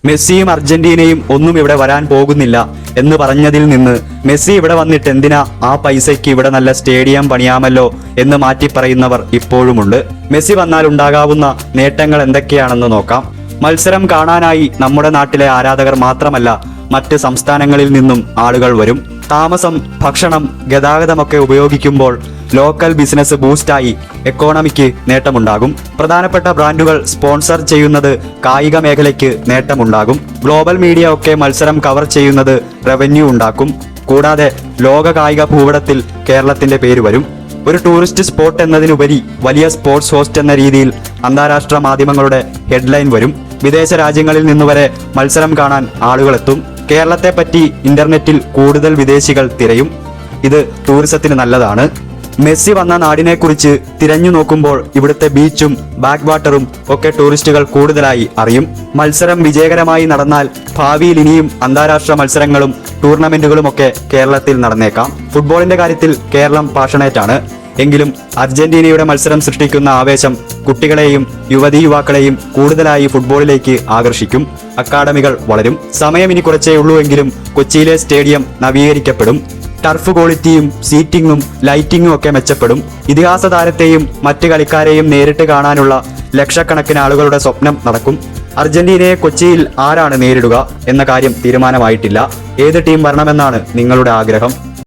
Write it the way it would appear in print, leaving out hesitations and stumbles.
മെസ്സിയും അർജന്റീനയും ഒന്നും ഇവിടെ വരാൻ പോകുന്നില്ല എന്ന് പറഞ്ഞതിൽ നിന്ന് മെസ്സി ഇവിടെ വന്നിട്ട് എന്തിനാ, ആ പൈസയ്ക്ക് ഇവിടെ നല്ല സ്റ്റേഡിയം പണിയാമല്ലോ എന്ന് മാറ്റി പറയുന്നവർ ഇപ്പോഴുമുണ്ട്. മെസ്സി വന്നാൽ ഉണ്ടാകാവുന്ന നേട്ടങ്ങൾ എന്തൊക്കെയാണെന്ന് നോക്കാം. മത്സരം കാണാനായി നമ്മുടെ നാട്ടിലെ ആരാധകർ മാത്രമല്ല മറ്റ് സംസ്ഥാനങ്ങളിൽ നിന്നും ആളുകൾ വരും. താമസം, ഭക്ഷണം, ഗതാഗതമൊക്കെ ഉപയോഗിക്കുമ്പോൾ ലോക്കൽ ബിസിനസ് ബൂസ്റ്റായി എക്കോണമിക്ക് നേട്ടമുണ്ടാകും. പ്രധാനപ്പെട്ട ബ്രാൻഡുകൾ സ്പോൺസർ ചെയ്യുന്നത് കായിക മേഖലയ്ക്ക് നേട്ടമുണ്ടാകും. ഗ്ലോബൽ മീഡിയ ഒക്കെ മത്സരം കവർ ചെയ്യുന്നത് റവന്യൂ ഉണ്ടാക്കും. കൂടാതെ ലോക കായിക ഭൂപടത്തിൽ കേരളത്തിന്റെ പേര് വരും. ഒരു ടൂറിസ്റ്റ് സ്പോട്ട് എന്നതിനുപരി വലിയ സ്പോർട്സ് ഹോസ്റ്റ് എന്ന രീതിയിൽ അന്താരാഷ്ട്ര മാധ്യമങ്ങളുടെ ഹെഡ്ലൈൻ വരും. വിദേശ രാജ്യങ്ങളിൽ നിന്നുവരെ മത്സരം കാണാൻ ആളുകളെത്തും. കേരളത്തെ പറ്റി ഇന്റർനെറ്റിൽ കൂടുതൽ വിദേശികൾ തിരയും. ഇത് ടൂറിസത്തിന് നല്ലതാണ്. മെസ്സി വന്ന നാടിനെക്കുറിച്ച് തിരഞ്ഞു നോക്കുമ്പോൾ ഇവിടുത്തെ ബീച്ചും ബാക്ക് വാട്ടറും ഒക്കെ ടൂറിസ്റ്റുകൾ കൂടുതലായി അറിയും. മത്സരം വിജയകരമായി നടന്നാൽ ഭാവിയിൽ ഇനിയും അന്താരാഷ്ട്ര മത്സരങ്ങളും ടൂർണമെന്റുകളുമൊക്കെ കേരളത്തിൽ നടന്നേക്കാം. ഫുട്ബോളിന്റെ കാര്യത്തിൽ കേരളം പാഷണേറ്റാണ്. എങ്കിലും അർജന്റീനയുടെ മത്സരം സൃഷ്ടിക്കുന്ന ആവേശം കുട്ടികളെയും യുവതീ-യുവാക്കളെയും കൂടുതലായി ഫുട്ബോളിലേക്ക് ആകർഷിക്കും. അക്കാഡമികൾ വളരും. സമയം ഇനി കുറച്ചേ ഉള്ളൂ എങ്കിലും കൊച്ചിയിലെ സ്റ്റേഡിയം നവീകരിക്കപ്പെടും. ടർഫ് ക്വാളിറ്റിയും സീറ്റിംഗും ലൈറ്റിംഗും ഒക്കെ മെച്ചപ്പെടും. ഇതിഹാസ താരത്തെയും മറ്റ് കളിക്കാരെയും നേരിട്ട് കാണാനുള്ള ലക്ഷക്കണക്കിന് ആളുകളുടെ സ്വപ്നം നടക്കും. അർജന്റീനയെ കൊച്ചിയിൽ ആരാണ് നേരിടുക എന്ന കാര്യം തീരുമാനമായിട്ടില്ല. ഏത് ടീം വരണമെന്നാണ് നിങ്ങളുടെ ആഗ്രഹം?